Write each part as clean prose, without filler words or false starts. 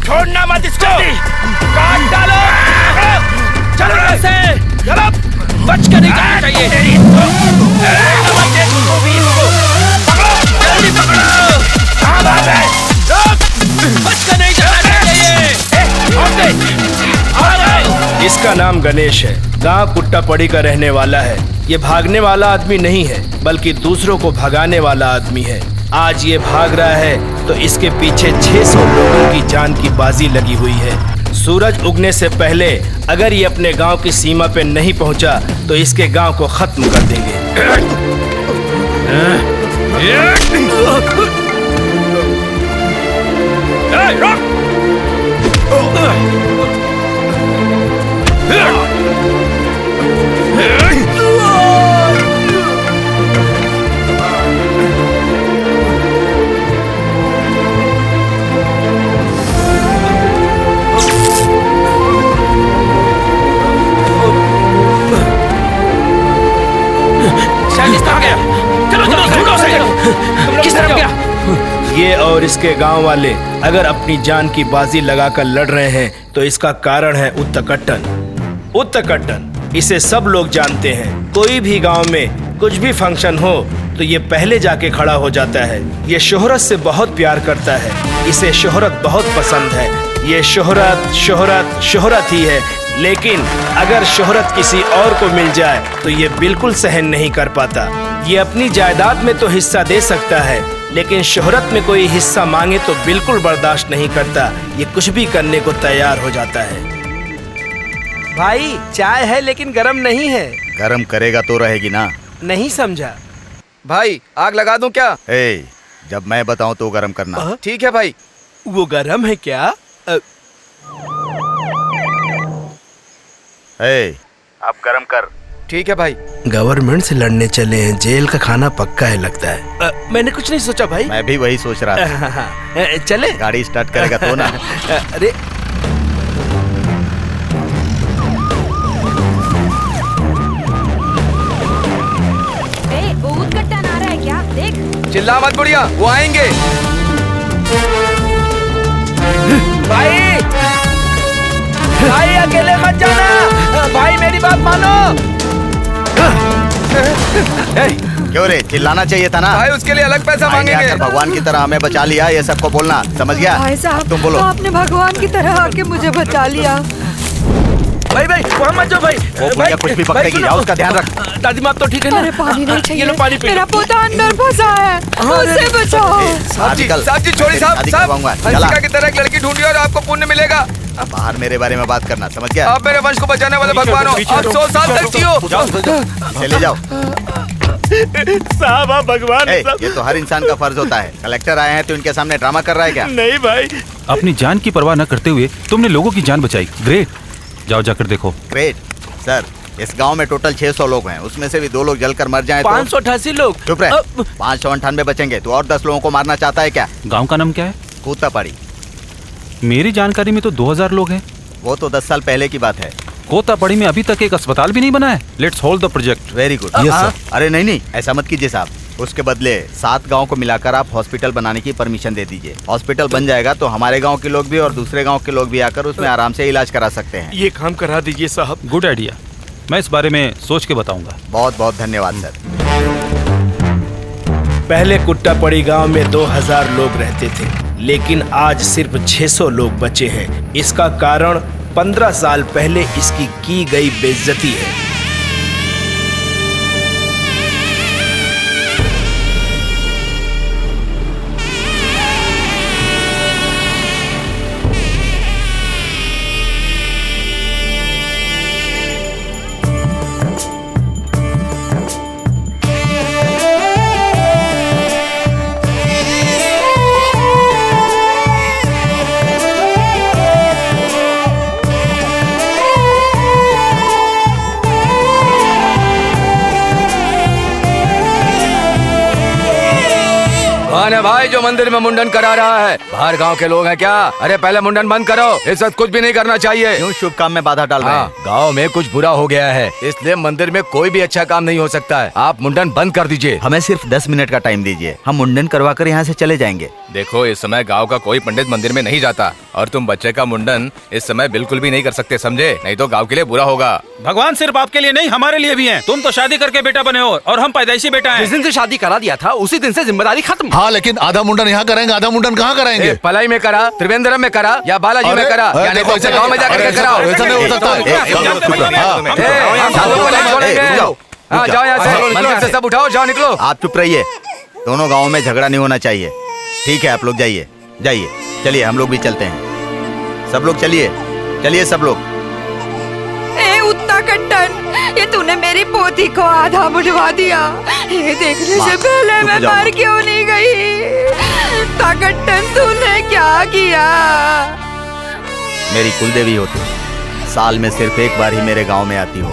छोड़ना मत इसको, काट डालो। चलो से, चलो, बच कर नहीं जाना चाहिए। जल्दी पकड़ो। कहाँ भाग रहे? बच कर नहीं जाना चाहिए। इसका नाम गणेश है, गांव कुट्टापड़ी का रहने वाला है। ये भागने वाला आदमी नहीं है, बल्कि दूसरों को भगाने वाला आदमी है। आज ये भाग रहा है तो इसके पीछे 600 लोगों की जान की बाजी लगी हुई है। सूरज उगने से पहले अगर ये अपने गांव की सीमा पे नहीं पहुंचा तो इसके गांव को खत्म कर देंगे। ये और इसके गांव वाले अगर अपनी जान की बाजी लगाकर लड़ रहे हैं तो इसका कारण है उत्तकट्टन। उत्तकट्टन इसे सब लोग जानते हैं। कोई भी गांव में कुछ भी फंक्शन हो तो ये पहले जाके खड़ा हो जाता है। ये शोहरत से बहुत प्यार करता है, इसे शोहरत बहुत पसंद है। ये शोहरत शोहरत शोहरत ही है, लेकिन अगर शोहरत किसी और को मिल जाए तो ये बिल्कुल सहन नहीं कर पाता। ये अपनी जायदाद में तो हिस्सा दे सकता है, लेकिन शोहरत में कोई हिस्सा मांगे तो बिल्कुल बर्दाश्त नहीं करता। ये कुछ भी करने को तैयार हो जाता है। भाई चाय है लेकिन गरम नहीं है। गरम करेगा तो रहेगी ना। नहीं समझा। भाई आग लगा दूं क्या? जब मैं बताऊं तो गरम करना। ठीक है भाई। वो गरम है क्या? अब गरम कर। ठीक है भाई। गवर्नमेंट से लड़ने चले हैं, जेल का खाना पक्का है लगता है। मैंने कुछ नहीं सोचा भाई। मैं भी वही सोच रहा था। चले। गाड़ी स्टार्ट करेगा तो ना। अरे वो उत्कट्टा आ रहा है क्या? देख। चिल्ला मत बुढ़िया, वो आएंगे। भाई भाई अकेले मत जाना। भाई मेरी बात मानो। क्यों रे, चिल्लाना चाहिए था ना। भाई उसके लिए अलग पैसा मांगेंगे। भगवान की तरह हमें बचा लिया, ये सबको बोलना, समझ गया? भाई साहब, तुम बोलो। आपने भगवान की तरह आके मुझे बचा लिया। भाई भाई वहाँ मत जाओ भाई। वो भाई कुछ भी पकड़ेगी, जाओ उसका ध्यान रख। दादी माँ तो ठीक है ना? अरे पानी नहीं चाहिए। ये लो पानी पी लो। मेरा पोता अंदर फंसा है, उसे बचाओ। साहब जी छोड़ी साहब। हंसिका की तरह एक लड़की ढूंढिए और आपको पुण्य मिलेगा। बाहर मेरे बारे में बात करना, समझ गया? आप मेरे वंश को बचाने वाले भगवान हो। आप 100 साल तक जियो। चले जाओ। साहब आप भगवान। ये तो हर इंसान का फर्ज होता है। कलेक्टर आए हैं तो इनके सामने ड्रामा कर रहा है क्या? नहीं भाई। अपनी जान की परवाह न करते हुए तुमने लोगों की जान बचाई। ग्रेट। जाओ जाकर देखो। ग्रेट सर, इस गांव में टोटल 600 लोग हैं, उसमें से भी 2 लोग जलकर मर जाएं तो 588 लोग। चुप रहे। 598 बचेंगे तो और 10 लोगों को मारना चाहता है क्या? गांव का नाम क्या है? कुट्टापड़ी। मेरी जानकारी में तो 2000 लोग हैं। वो तो 10 साल पहले की बात है। कुट्टापड़ी में अभी तक एक अस्पताल भी नहीं बना है। Let's hold the project. Very good. Yes sir. अरे नहीं, ऐसा मत कीजिए साहब। उसके बदले 7 गांव को मिलाकर आप हॉस्पिटल बनाने की परमिशन दे दीजिए। हॉस्पिटल बन जाएगा तो हमारे गांव के लोग भी और दूसरे गांव के लोग भी आकर उसमें आराम से इलाज करा सकते हैं। ये काम करा दीजिए साहब। गुड आइडिया, मैं इस बारे में सोच के बताऊंगा। बहुत बहुत धन्यवाद सर। पहले कुट्टापड़ी गांव में 2000 लोग रहते थे, लेकिन आज सिर्फ 600 लोग बचे हैं। इसका कारण 15 साल पहले इसकी की गई बेइज्जती है। कौन है भाई जो मंदिर में मुंडन करा रहा है? बाहर गांव के लोग हैं क्या? अरे पहले मुंडन बंद करो, इस वक्त कुछ भी नहीं करना चाहिए। क्यों शुभ काम में बाधा डाल रहे हैं? गांव में कुछ बुरा हो गया है, इसलिए मंदिर में कोई भी अच्छा काम नहीं हो सकता है। आप मुंडन बंद कर दीजिए। हमें सिर्फ 10 मिनट का टाइम दीजिए, हम मुंडन करवा कर यहाँ से चले जाएंगे। देखो इस समय गांव का कोई पंडित मंदिर में नहीं जाता और तुम बच्चे का मुंडन इस समय बिल्कुल भी नहीं कर सकते, समझे? नहीं तो गांव के लिए बुरा होगा। भगवान सिर्फ आपके लिए नहीं हमारे लिए भी हैं। तुम तो शादी करके बेटा बने हो और हम पैदाइशी बेटा हैं। जिस दिन से शादी करा दिया था उसी दिन से जिम्मेदारी खत्म। हाँ लेकिन आधा मुंडन यहाँ करेंगे, आधा मुंडन कहाँ कराएंगे? पलाई में करा, त्रिवेंद्रम में करा या बालाजी में करा, या नहीं तो गाँव में जाकर कराओ। ऐसा नहीं हो सकता। हाँ जाओ यहाँ से, मंदिर से सब उठाओ, जाओ निकलो। आप चुप रहिए, दोनों गाँवों में झगड़ा नहीं होना चाहिए। ठीक है आप लोग जाइए जाइए, चलिए हम लोग भी चलते हैं। सब लोग चलिए चलिए सब लोग। ए उत्तराखंड, ये तूने मेरी पोती को आधा मुड़वा दिया। ये देखने से पहले मैं मर क्यों नहीं गई? उत्तराखंड तूने क्या किया? मेरी कुलदेवी हो तुम, साल में सिर्फ एक बार ही मेरे गांव में आती हो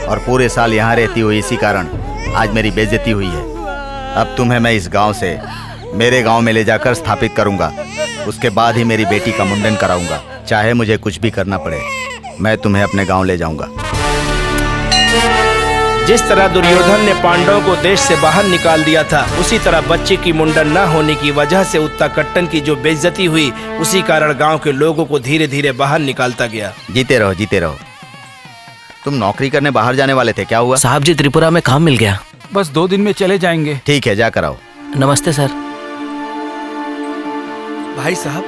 और पूरे साल यहाँ रहती हो, इसी कारण आज मेरी बेइज्जती हुई है। अब तुम्हें मैं इस गांव से मेरे गांव में ले जाकर स्थापित करूंगा, उसके बाद ही मेरी बेटी का मुंडन कराऊंगा। चाहे मुझे कुछ भी करना पड़े, मैं तुम्हें अपने गांव ले जाऊंगा। जिस तरह दुर्योधन ने पांडवों को देश से बाहर निकाल दिया था, उसी तरह बच्चे की मुंडन न होने की वजह से उत्तराखंड की जो बेइज्जती हुई, उसी कारण गांव के लोगों को धीरे धीरे बाहर निकालता गया। जीते रहो जीते रहो। तुम नौकरी करने बाहर जाने वाले थे, क्या हुआ? साहब जी त्रिपुरा में काम मिल गया। बस 2 दिन में चले जाएंगे। ठीक है जाकर आओ। नमस्ते सर। भाई साहब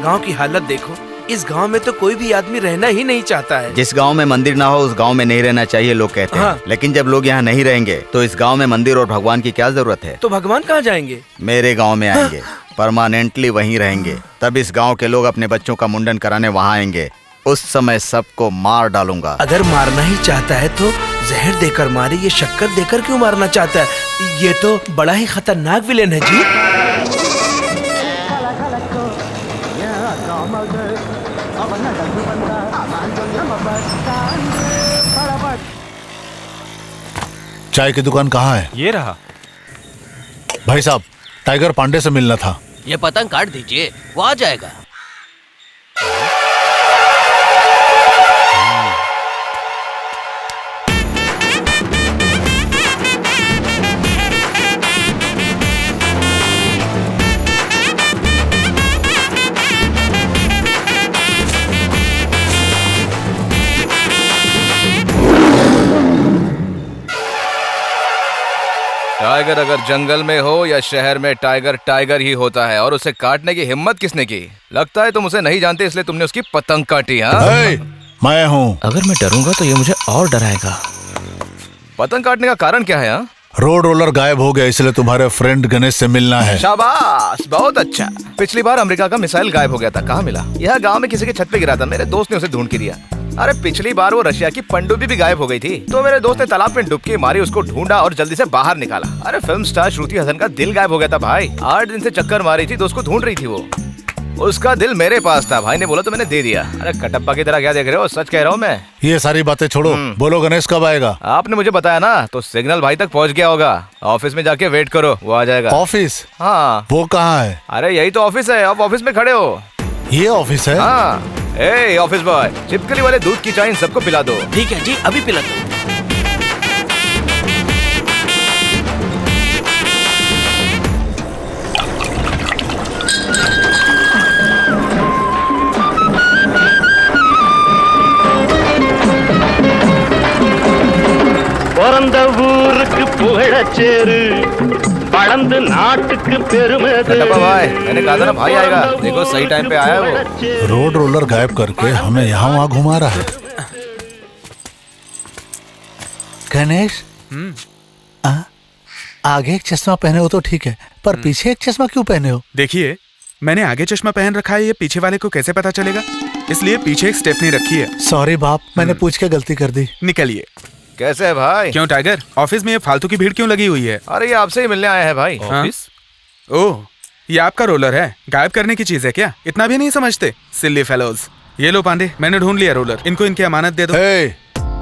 गांव की हालत देखो, इस गांव में तो कोई भी आदमी रहना ही नहीं चाहता है। जिस गांव में मंदिर ना हो उस गांव में नहीं रहना चाहिए लोग कहते हैं। लेकिन जब लोग यहाँ नहीं रहेंगे तो इस गांव में मंदिर और भगवान की क्या जरूरत है? तो भगवान कहाँ जाएंगे? मेरे गांव में आएंगे, परमानेंटली वहीं रहेंगे। तब इस गांव के लोग अपने बच्चों का मुंडन कराने वहाँ आएंगे। उस समय सबको मार डालूंगा। अगर मारना ही चाहता है तो जहर देकर मारे, ये शक्कर देकर क्यों मारना चाहता है? ये तो बड़ा ही खतरनाक विलेन है जी। चाय की दुकान कहाँ है? ये रहा। भाई साहब टाइगर पांडे से मिलना था। ये पतंग काट दीजिए, वो आ जाएगा। टाइगर अगर जंगल में हो या शहर में, टाइगर टाइगर ही होता है और उसे काटने की हिम्मत किसने की? लगता है तुम उसे नहीं जानते इसलिए तुमने उसकी पतंग काटी। हाँ मैं हूँ। अगर मैं डरूंगा तो ये मुझे और डराएगा। पतंग काटने का कारण क्या है? हाँ रोड रोलर गायब हो गया इसलिए तुम्हारे फ्रेंड गणेश से मिलना है। शाबाश, बहुत अच्छा। पिछली बार अमेरिका का मिसाइल गायब हो गया था, कहाँ मिला? यह गांव में किसी के छत पे गिरा था, मेरे दोस्त ने उसे ढूंढ के दिया। अरे पिछली बार वो रशिया की पनडुब्बी भी गायब हो गई थी, तो मेरे दोस्त ने तालाब में डुबकी मारी, उसको ढूंढा और जल्दी से बाहर निकाला। अरे फिल्म स्टार श्रुति हसन का दिल गायब हो गया था भाई, 8 दिन से चक्कर मारी थी तो उसको ढूंढ रही थी वो। उसका दिल मेरे पास था, भाई ने बोला तो मैंने दे दिया। अरे कटप्पा की तरह क्या देख रहे हो? सच कह रहा हूँ मैं। ये सारी बातें छोड़ो, बोलो गणेश कब आएगा? आपने मुझे बताया ना, तो सिग्नल भाई तक पहुँच गया होगा। ऑफिस में जाके वेट करो, वो आ जाएगा। ऑफिस? हाँ। वो कहाँ है? अरे यही तो ऑफिस है, आप ऑफिस में खड़े हो। ये ऑफिस है? हाँ। ए ऑफिस बॉय, चिपकली वाले दूध की चाय इन सबको पिला दो। ठीक है जी, अभी पिला दो। பிறந்த ஊருக்கு புகழச்சேரு வளர்ந்து நாட்டுக்கு பெருமை भाई मैंने कहा था ना भाई आएगा, देखो सही टाइम पे आया वो। रोड रोलर गायब करके हमें यहाँ वहाँ घुमा रहा है। गणेश आगे एक चश्मा पहने हो तो ठीक है, पर पीछे एक चश्मा क्यों पहने हो? देखिए मैंने आगे चश्मा पहन रखा है, ये पीछे वाले को कैसे पता चलेगा, इसलिए पीछे एक स्टेपनी रखी है। सॉरी बाप, मैंने पूछ के गलती कर दी। निकलिए। कैसे है भाई? क्यों टाइगर, ऑफिस में ये फालतू की भीड़ क्यों लगी हुई है? अरे ये आपसे ही मिलने आए हैं भाई। ऑफिस? ओह, ये आपका रोलर है, गायब करने की चीज है क्या? इतना भी नहीं समझते, सिली फेलोज। ये लो पांडे, मैंने ढूंढ लिया रोलर, इनको इनकी अमानत दे दो।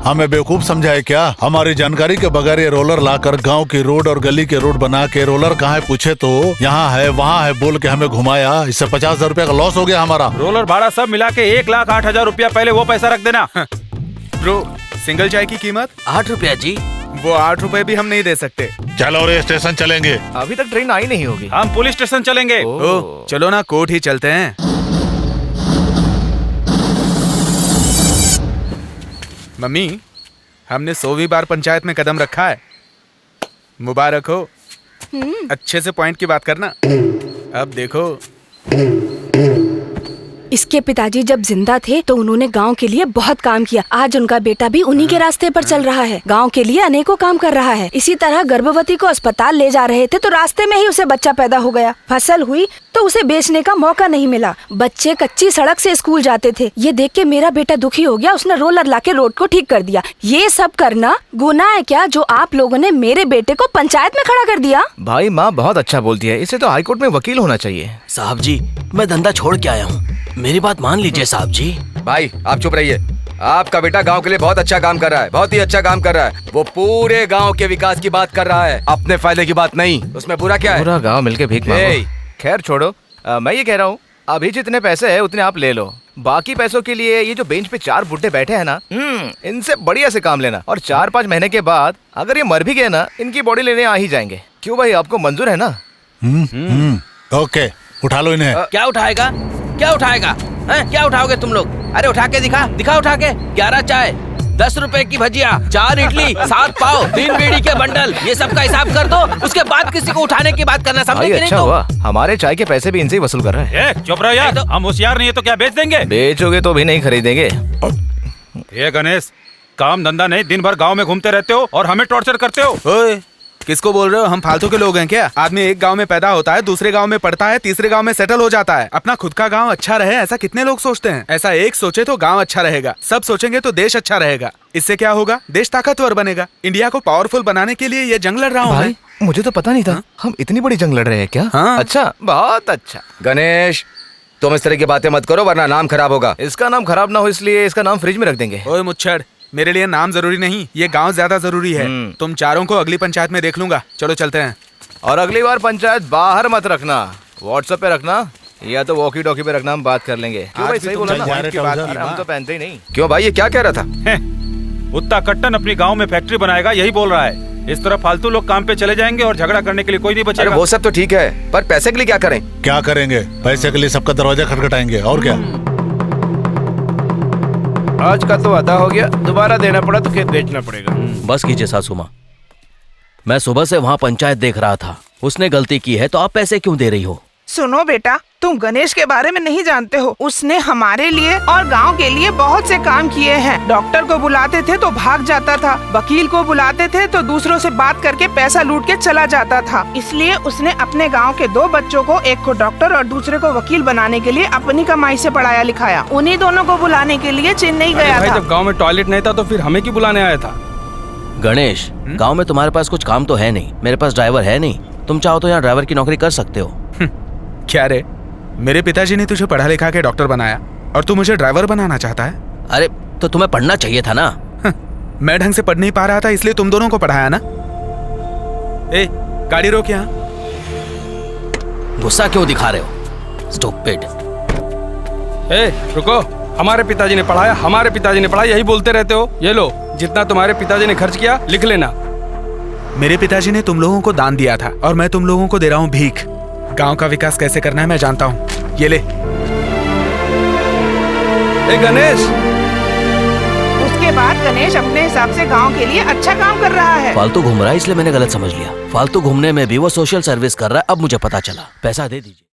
हमें बेवकूफ समझा है क्या? हमारी जानकारी के बगैर ये रोलर लाकर गांव की रोड और गली के रोड बना के रोलर कहाँ है पूछे तो यहाँ है वहाँ है बोल के हमें घुमाया। इससे 50,000 रुपया का लॉस हो गया हमारा। रोलर भाड़ा सब मिला के 1,08,000 रुपया पहले वो पैसा रख देना। ब्रो, सिंगल चाय की कीमत 8 रुपया जी। वो 8 रुपए भी हम नहीं दे सकते। चलो रे स्टेशन चलेंगे। अभी तक ट्रेन आई नहीं होगी। हम पुलिस स्टेशन चलेंगे। ओ, चलो ना कोर्ट ही चलते हैं। मम्मी, हमने 100वीं बार पंचायत में कदम रखा है। मुबारक हो। अच्छे से पॉइंट की बात करना। अब देखो, इसके पिताजी जब जिंदा थे तो उन्होंने गांव के लिए बहुत काम किया। आज उनका बेटा भी उन्हीं के रास्ते पर चल रहा है, गांव के लिए अनेकों काम कर रहा है। इसी तरह गर्भवती को अस्पताल ले जा रहे थे तो रास्ते में ही उसे बच्चा पैदा हो गया। फसल हुई तो उसे बेचने का मौका नहीं मिला। बच्चे कच्ची सड़क से स्कूल जाते थे। ये देख के मेरा बेटा दुखी हो गया। उसने रोलर लाके रोड को ठीक कर दिया। ये सब करना गुनाह है क्या, जो आप लोगों ने मेरे बेटे को पंचायत में खड़ा कर दिया? भाई माँ बहुत अच्छा बोलती है, इसे तो हाईकोर्ट में वकील होना चाहिए। साहब जी, मैं धंधा छोड़ के आया हूँ, मेरी बात मान लीजिए साहब जी। भाई आप चुप रहिए। आपका बेटा गांव के लिए बहुत अच्छा काम कर रहा है, बहुत ही अच्छा काम कर रहा है। वो पूरे गांव के विकास की बात कर रहा है, अपने फायदे की बात नहीं। उसमें बुरा क्या है? पूरा गांव मिलके भीख मांगो। खैर छोड़ो, मैं ये कह रहा हूँ अभी जितने पैसे है उतने आप ले लो। बाकी पैसों के लिए ये जो बेंच पे 4 बुड्ढे बैठे हैं ना, इनसे बढ़िया से काम लेना। और 4-5 महीने के बाद अगर ये मर भी गए ना, इनकी बॉडी लेने आ ही जाएंगे। क्यों भाई, आपको मंजूर है ना? ओके, उठा लो इन्हें। क्या उठाएगा, क्या उठाएगा? क्या उठाओगे तुम लोग? अरे उठा के दिखा, दिखा उठा के। 11 चाय, 10 रुपए की भजिया, 4 इडली, 7 पाव, 3 बीड़ी के बंडल, ये सब का हिसाब कर दो। उसके बाद किसी को उठाने की बात करना, समझे कि नहीं? अच्छा हुआ, हमारे चाय के पैसे भी इनसे ही वसूल कर रहे हैं। चुप रहो यार, हम होशियार नहीं है तो क्या बेच देंगे? बेचोगे तो भी नहीं खरीदेंगे। ये गणेश, काम धंधा नहीं, दिन भर गांव में घूमते रहते हो और हमें टॉर्चर करते हो। ओए, किसको बोल रहे हो? हम फालतू के लोग हैं क्या? आदमी एक गांव में पैदा होता है, दूसरे गांव में पढ़ता है, तीसरे गांव में सेटल हो जाता है। अपना खुद का गांव अच्छा रहे ऐसा कितने लोग सोचते हैं? ऐसा एक सोचे तो गांव अच्छा रहेगा, सब सोचेंगे तो देश अच्छा रहेगा। इससे क्या होगा? देश ताकतवर बनेगा। इंडिया को पावरफुल बनाने के लिए ये जंग लड़ रहा हूँ भाई, मुझे तो पता नहीं था हम इतनी बड़ी जंग लड़ रहे हैं क्या? हाँ। अच्छा, बहुत अच्छा। गणेश, तुम इस तरह की बातें मत करो वरना नाम खराब होगा। इसका नाम खराब ना हो इसलिए इसका नाम फ्रिज में रख देंगे। ओए मुच्छड़, मेरे लिए नाम जरूरी नहीं, ये गांव ज्यादा जरूरी है। तुम चारों को अगली पंचायत में देख लूंगा। चलो चलते हैं। और अगली बार पंचायत बाहर मत रखना, व्हाट्सएप पे रखना या तो वॉकी टॉकी पे रखना, हम बात कर लेंगे। क्यों भाई, सही बोला ना? हम तो पहनते ही नहीं। क्यों भाई, ये क्या कह रहा था? उत्ता कट्टन अपनी गांव में फैक्ट्री बनाएगा, यही बोल रहा है। इस तरह फालतू लोग काम पे चले जाएंगे और झगड़ा करने के लिए कोई नहीं बचेगा। अरे वो सब तो ठीक है, पर पैसे के लिए क्या करें? क्या करेंगे? पैसे के लिए सबका दरवाजा खटखटाएंगे और क्या? आज का तो अदा हो गया, दोबारा देना पड़ा तो खेत बेचना पड़ेगा। बस कीजिए सासू माँ, मैं सुबह से वहाँ पंचायत देख रहा था। उसने गलती की है तो आप पैसे क्यों दे रही हो? सुनो बेटा, तुम गणेश के बारे में नहीं जानते हो। उसने हमारे लिए और गांव के लिए बहुत से काम किए हैं। डॉक्टर को बुलाते थे तो भाग जाता था, वकील को बुलाते थे तो दूसरों से बात करके पैसा लूट के चला जाता था। इसलिए उसने अपने गांव के 2 बच्चों को, एक को डॉक्टर और दूसरे को वकील बनाने के लिए अपनी कमाई से पढ़ाया लिखाया। उन्हीं दोनों को बुलाने के लिए चेन्नई गया था। जब गाँव में टॉयलेट नहीं था तो फिर हमें क्यों बुलाने आया था? गणेश, गाँव में तुम्हारे पास कुछ काम तो है नहीं, मेरे पास ड्राइवर है नहीं। तुम चाहो तो यहाँ ड्राइवर की नौकरी कर सकते हो। क्या रे, मेरे पिताजी ने तुझे पढ़ा लिखा के डॉक्टर बनाया और तू मुझे ड्राइवर बनाना चाहता है? अरे तो तुम्हें पढ़ना चाहिए था ना। मैं ढंग से पढ़ नहीं पा रहा था इसलिए तुम दोनों को पढ़ाया ना। ए, गाड़ी रोक यहाँ। गुस्सा क्यों दिखा रहे हो? स्टूपिड। ए, रुको, हमारे पिताजी ने पढ़ाया, हमारे पिताजी ने पढ़ाया, यही बोलते रहते हो। ये लो, जितना तुम्हारे पिताजी ने खर्च किया लिख लेना। मेरे पिताजी ने तुम लोगों को दान दिया था और मैं तुम लोगों को दे रहा हूँ भीख। गांव का विकास कैसे करना है मैं जानता हूँ, ये ले। ए गणेश। उसके बाद गणेश अपने हिसाब से गांव के लिए अच्छा काम कर रहा है। फालतू घूम रहा है इसलिए मैंने गलत समझ लिया। फालतू घूमने में भी वो सोशल सर्विस कर रहा है, अब मुझे पता चला। पैसा दे दीजिए।